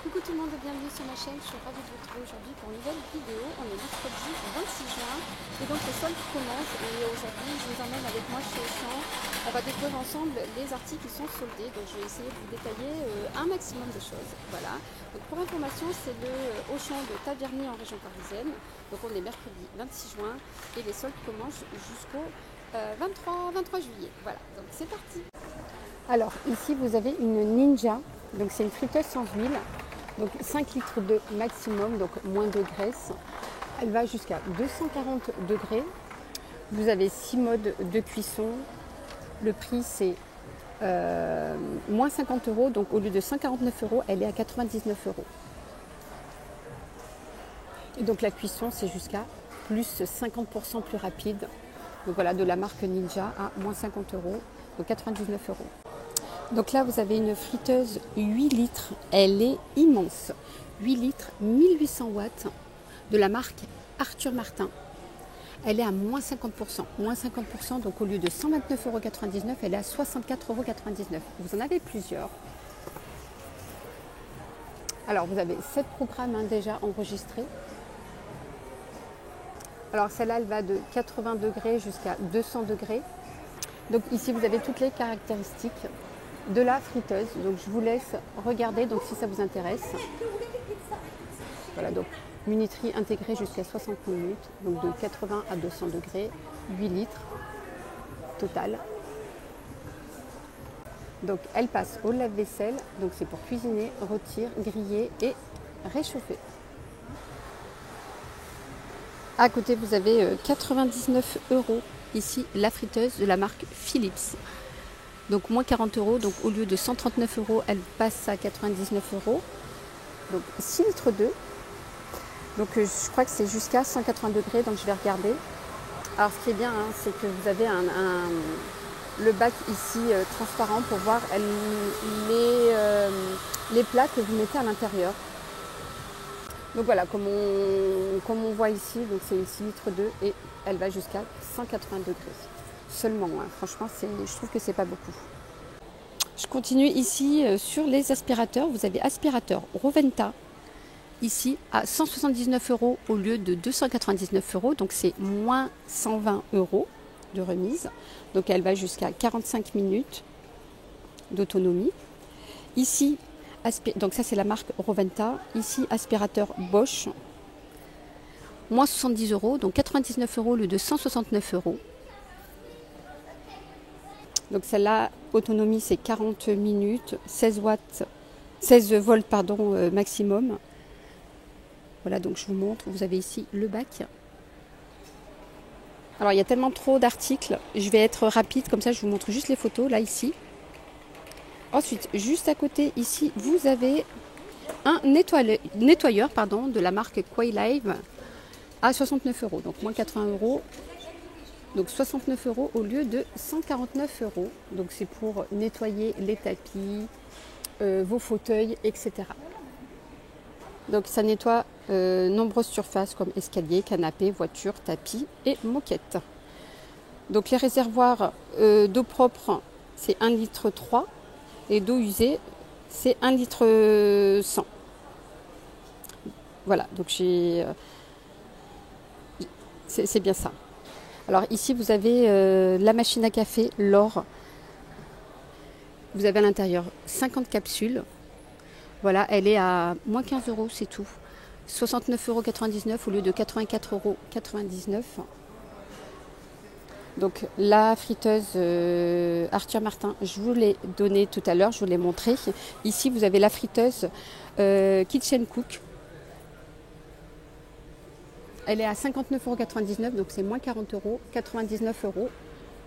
Coucou tout le monde et bienvenue sur ma chaîne, je suis ravie de vous retrouver aujourd'hui pour une nouvelle vidéo. On est mercredi 26 juin et donc le solde commence et aujourd'hui je vous emmène avec moi chez Auchan. On va découvrir ensemble les articles qui sont soldés, donc je vais essayer de vous détailler un maximum de choses. Voilà. Donc pour information, c'est le Auchan de Taverny en région parisienne. Donc on est mercredi 26 juin et les soldes commencent jusqu'au 23 juillet. Voilà, donc c'est parti. Alors ici vous avez une Ninja, donc c'est une friteuse sans huile. Donc 5 litres de maximum, donc moins de graisse. Elle va jusqu'à 240 degrés. Vous avez 6 modes de cuisson. Le prix c'est moins 50 €. Donc au lieu de 149 €, elle est à 99 €. Et donc la cuisson c'est jusqu'à plus 50% plus rapide. Donc voilà, de la marque Ninja à moins 50 €, donc 99 €. Donc là, vous avez une friteuse 8 litres. Elle est immense. 8 litres, 1800 watts de la marque Arthur Martin. Elle est à moins 50%. Moins 50%, donc au lieu de 129,99 €, elle est à 64,99 €. Vous en avez plusieurs. Alors, vous avez 7 programmes déjà enregistrés. Alors, celle-là, elle va de 80 degrés jusqu'à 200 degrés. Donc ici, vous avez toutes les caractéristiques de la friteuse. Donc je vous laisse regarder donc si ça vous intéresse. Voilà, donc minuterie intégrée jusqu'à 60 minutes, donc de 80 à 200 degrés, 8 litres total. Donc elle passe au lave-vaisselle, donc c'est pour cuisiner, rôtir, griller et réchauffer. À côté vous avez 99 € ici la friteuse de la marque Philips. Donc moins 40 €, donc au lieu de 139 €, elle passe à 99 €. Donc 6 litres d'eau. Donc je crois que c'est jusqu'à 180 degrés, donc je vais regarder. Alors ce qui est bien, c'est que vous avez le bac ici transparent pour voir les plats que vous mettez à l'intérieur. Donc voilà, comme on voit ici, donc c'est une 6 litres d'eau et elle va jusqu'à 180 degrés. Seulement, franchement, je trouve que c'est pas beaucoup. Je continue ici sur les aspirateurs. Vous avez aspirateur Roventa ici à 179 € au lieu de 299 €. Donc c'est moins 120 € de remise. Donc elle va jusqu'à 45 minutes d'autonomie. Ici, donc ça c'est la marque Roventa. Ici, aspirateur Bosch, moins 70 €, donc 99 € au lieu de 169 €. Donc celle-là, autonomie c'est 40 minutes, 16 volts maximum. Voilà, donc je vous montre, vous avez ici le bac. Alors il y a tellement trop d'articles, je vais être rapide, comme ça je vous montre juste les photos, là ici. Ensuite, juste à côté ici, vous avez un nettoyeur de la marque Quailive à 69 €, donc moins 80 €. Donc 69 € au lieu de 149 €. Donc c'est pour nettoyer les tapis, vos fauteuils, etc. Donc ça nettoie nombreuses surfaces comme escaliers, canapés, voitures, tapis et moquettes. Donc les réservoirs d'eau propre, c'est 1,3 litre et d'eau usée, c'est 1,1 litre. Voilà, donc c'est bien ça. Alors ici vous avez la machine à café, l'or. Vous avez à l'intérieur 50 capsules. Voilà, elle est à moins 15 €, c'est tout. 69,99 € au lieu de 84,99 €. Donc la friteuse Arthur Martin, je vous l'ai donnée tout à l'heure, je vous l'ai montré. Ici vous avez la friteuse Kitchen Cook. Elle est à 59,99 €, donc c'est moins 40 €, 99 €.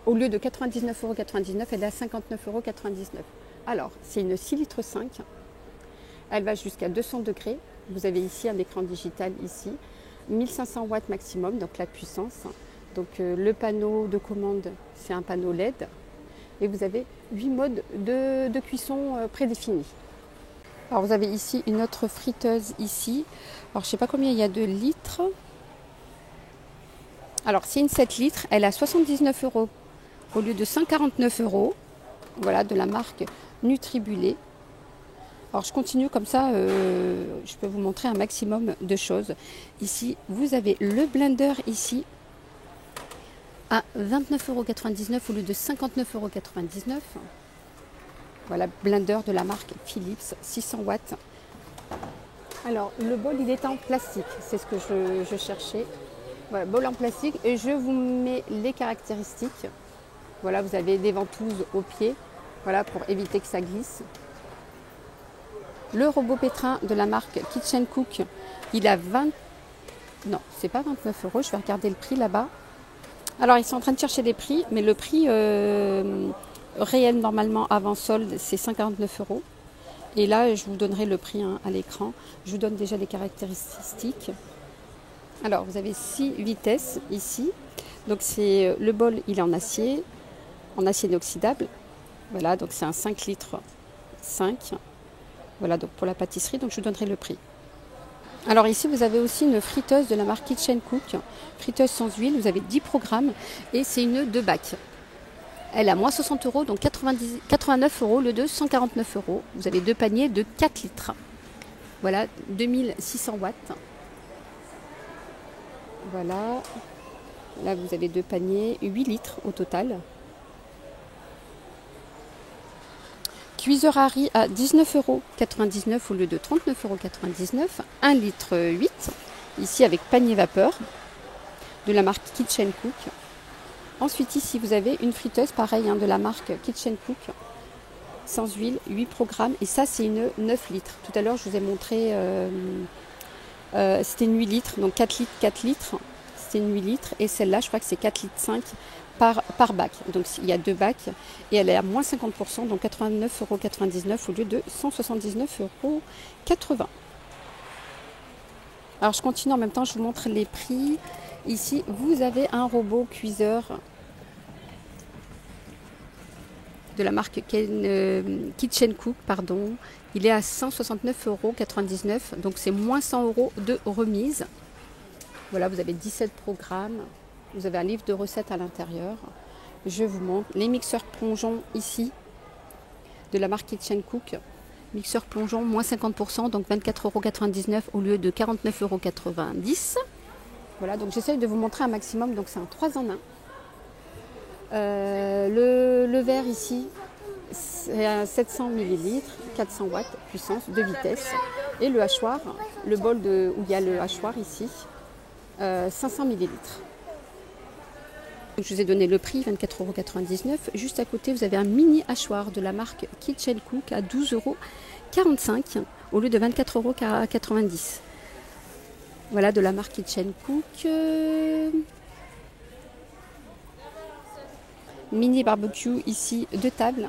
Au lieu de 99,99 €, elle est à 59,99 €. Alors, c'est une 6 litres 5. Elle va jusqu'à 200 degrés. Vous avez ici un écran digital ici. 1500 watts maximum, donc la puissance. Donc le panneau de commande, c'est un panneau LED. Et vous avez 8 modes de cuisson prédéfinis. Alors vous avez ici une autre friteuse ici. Alors je ne sais pas combien il y a de litres. Alors c'est une 7 litres, elle est à 79 € au lieu de 149 €. Voilà, de la marque Nutribulé. Alors je continue comme ça, je peux vous montrer un maximum de choses. Ici, vous avez le blender ici à 29,99 € au lieu de 59,99 €. Voilà, blender de la marque Philips, 600 watts. Alors le bol il est en plastique, c'est ce que je cherchais. Voilà, bol en plastique et je vous mets les caractéristiques. Voilà, vous avez des ventouses au pied, voilà, pour éviter que ça glisse. Le robot pétrin de la marque Kitchen Cook, il a 20... Non, c'est pas 29 €, je vais regarder le prix là-bas. Alors, ils sont en train de chercher des prix, mais le prix réel normalement avant solde, c'est 59 €. Et là, je vous donnerai le prix à l'écran. Je vous donne déjà les caractéristiques. Alors, vous avez 6 vitesses ici. Donc, c'est le bol, il est en acier inoxydable. Voilà, donc c'est un 5 litres 5. Voilà, donc pour la pâtisserie, donc je vous donnerai le prix. Alors ici, vous avez aussi une friteuse de la marque Kitchen Cook. Friteuse sans huile, vous avez 10 programmes et c'est une 2 bacs. Elle a moins 60 €, donc 89 € au lieu de 149 €. Vous avez 2 paniers de 4 litres. Voilà, 2600 watts. Voilà. Là, vous avez 2 paniers, 8 litres au total. Cuiseur à riz à 19,99 € au lieu de 39,99 €. 1 litre 8. Ici avec panier vapeur de la marque Kitchen Cook. Ensuite ici vous avez une friteuse pareil de la marque Kitchen Cook. Sans huile, 8 programmes. Et ça c'est une 9 litres. Tout à l'heure je vous ai montré, c'était une 8 litres. Donc 4 litres, 4 litres. C'était une 8 litres. Et celle-là je crois que c'est 4 litres 5. Par bac. Donc il y a 2 bacs et elle est à moins 50%, donc 89,99 € au lieu de 179,80 €. Alors je continue en même temps, je vous montre les prix. Ici, vous avez un robot cuiseur de la marque Kitchen Cook, pardon. Il est à 169,99 €, donc c'est moins 100 € de remise. Voilà, vous avez 17 programmes. Vous avez un livre de recettes à l'intérieur. Je vous montre les mixeurs plongeons ici de la marque Kitchen Cook. Mixeur plongeon moins 50%, donc 24,99 € au lieu de 49,90 €. Voilà, donc j'essaye de vous montrer un maximum. Donc c'est un 3 en 1. Le verre ici, c'est un 700 ml, 400 watts, puissance, 2 vitesses. Et le hachoir, le bol où il y a le hachoir ici, 500 ml. Je vous ai donné le prix, 24,99 €. Juste à côté, vous avez un mini hachoir de la marque Kitchen Cook à 12,45 € au lieu de 24,90 €. Voilà, de la marque Kitchen Cook. Mini barbecue ici de table.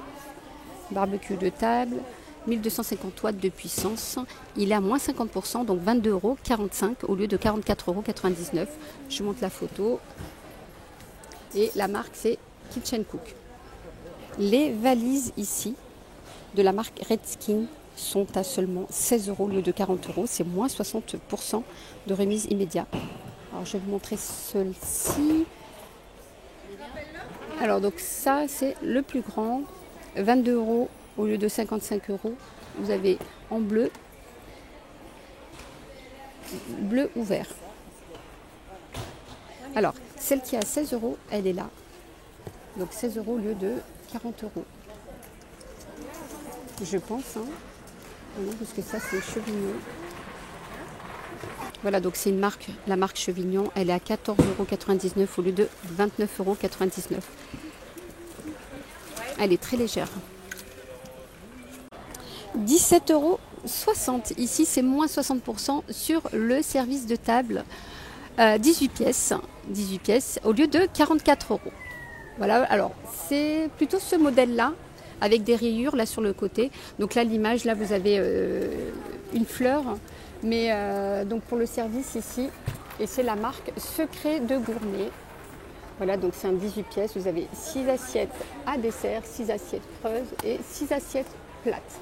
Barbecue de table, 1250 watts de puissance. Il est à moins 50%, donc 22,45 € au lieu de 44,99 €. Je vous montre la photo. Et la marque, c'est Kitchen Cook. Les valises ici, de la marque Redskin, sont à seulement 16 € au lieu de 40 €. C'est moins 60% de remise immédiate. Alors, je vais vous montrer celle-ci. Alors, donc ça, c'est le plus grand. 22 € au lieu de 55 €. Vous avez en bleu ou vert. Alors, celle qui est à 16 €, elle est là. Donc 16 € au lieu de 40 €. Je pense, non, parce que ça c'est Chevignon. Voilà, donc c'est une marque, la marque Chevignon. Elle est à 14,99 € au lieu de 29,99 €. Elle est très légère. 17,60 €. Ici, c'est moins 60% sur le service de table. 18 pièces au lieu de 44 €. Voilà, alors c'est plutôt ce modèle-là avec des rayures là sur le côté. Donc là, l'image, là vous avez une fleur, mais donc pour le service ici, et c'est la marque Secret de Gourmet. Voilà, donc c'est un 18 pièces. Vous avez 6 assiettes à dessert, 6 assiettes creuses et 6 assiettes plates.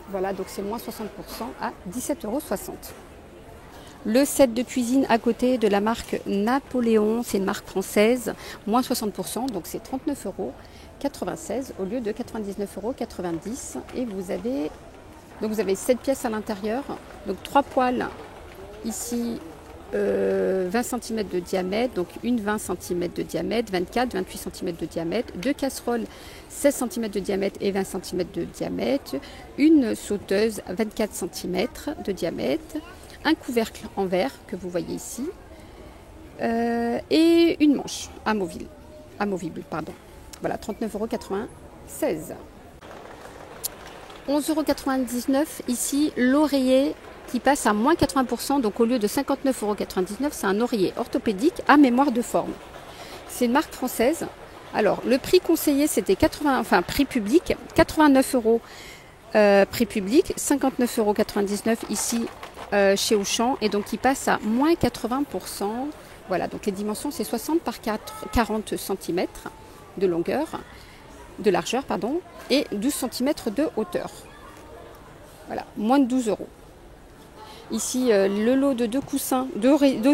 Voilà, donc c'est moins 60% à 17,60 €. Le set de cuisine à côté de la marque Napoléon, c'est une marque française, moins 60%, donc c'est 39,96 € au lieu de 99,90 € Et vous avez Donc vous avez 7 pièces à l'intérieur. Donc 3 poêles ici 20 cm de diamètre, donc une 20 cm de diamètre, 24, 28 cm de diamètre, 2 casseroles 16 cm de diamètre et 20 cm de diamètre, une sauteuse 24 cm de diamètre, un couvercle en verre que vous voyez ici, et une manche amovible. Voilà, 39,96 €. 11,99 € ici, l'oreiller qui passe à moins 80%, donc au lieu de 59,99 €, c'est un oreiller orthopédique à mémoire de forme. C'est une marque française. Alors, le prix conseillé, c'était prix public, 89 € prix public, 59,99 € ici chez Auchan, et donc il passe à moins 80%. Voilà, donc les dimensions, c'est 60 par 40 cm de largeur, et 12 cm de hauteur. Voilà, moins de 12 €. Ici, le lot de 2 coussins, 2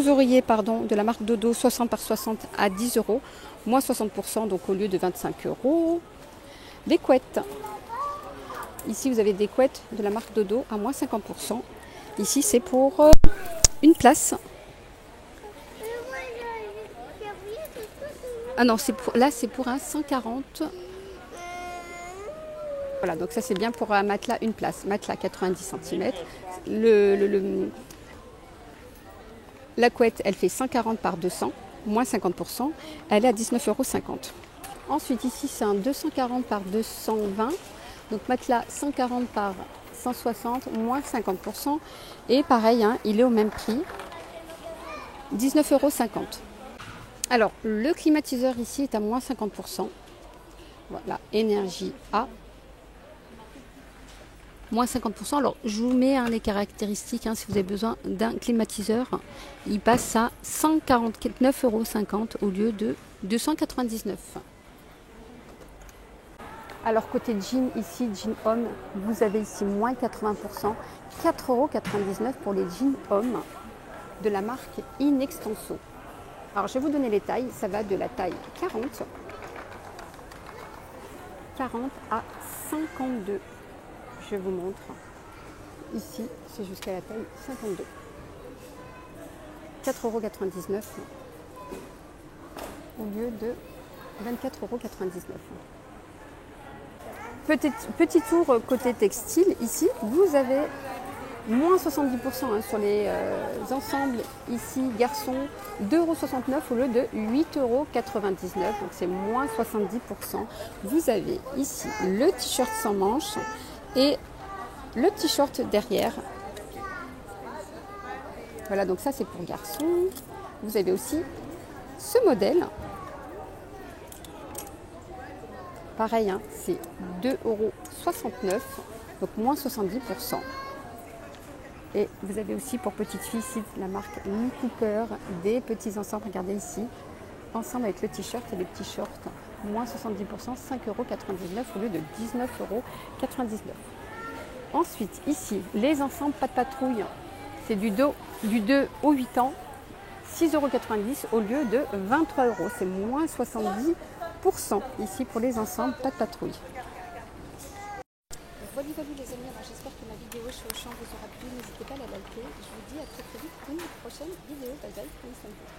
oreillers de la marque Dodo, 60 par 60 à 10 €, moins 60%, donc au lieu de 25 €. Des couettes. Ici, vous avez des couettes de la marque Dodo à moins 50%. Ici, c'est pour une place. Ah non, là, c'est pour un 140. Voilà, donc ça c'est bien pour un matelas, une place. Matelas 90 cm. La couette, elle fait 140 par 200, moins 50%. Elle est à 19,50 €. Ensuite, ici, c'est un 240 par 220. Donc matelas 140 par 160, moins 50%. Et pareil, il est au même prix, 19,50 €. Alors, le climatiseur ici est à moins 50%. Voilà, énergie A. Moins 50%. Alors, je vous mets les caractéristiques si vous avez besoin d'un climatiseur. Il passe à 149,50 € au lieu de 299 €. Alors, côté jean, ici, jean homme, vous avez ici moins 80%, 4,99 € pour les jeans hommes de la marque Inextenso. Alors, je vais vous donner les tailles. Ça va de la taille 40 à 52. Je vous montre. Ici, c'est jusqu'à la taille 52. 4,99 € au lieu de 24,99 €. Petit tour côté textile. Ici, vous avez moins 70% sur les ensembles. Ici, garçons, 2,69 € au lieu de 8,99 €. Donc, c'est moins 70%. Vous avez ici le t-shirt sans manches et le t-shirt derrière. Voilà, donc ça c'est pour garçons. Vous avez aussi ce modèle. Pareil, c'est 2,69 €, donc moins 70%. Et vous avez aussi pour petites filles ici la marque Lee Cooper, des petits ensembles, regardez ici, ensemble avec le t-shirt et les petits shorts, moins 70%, 5,99 € au lieu de 19,99 €. Ensuite, ici, les ensembles pas de patrouille, c'est du 2 au 8 ans, 6,90 € au lieu de 23 €. C'est moins 70% ici pour les ensembles pas de patrouille. Voilà les amis, alors j'espère que ma vidéo chez Auchan vous aura plu. N'hésitez pas à la liker. Je vous dis à très vite pour une prochaine vidéo. Bye bye, prenez soin de vous.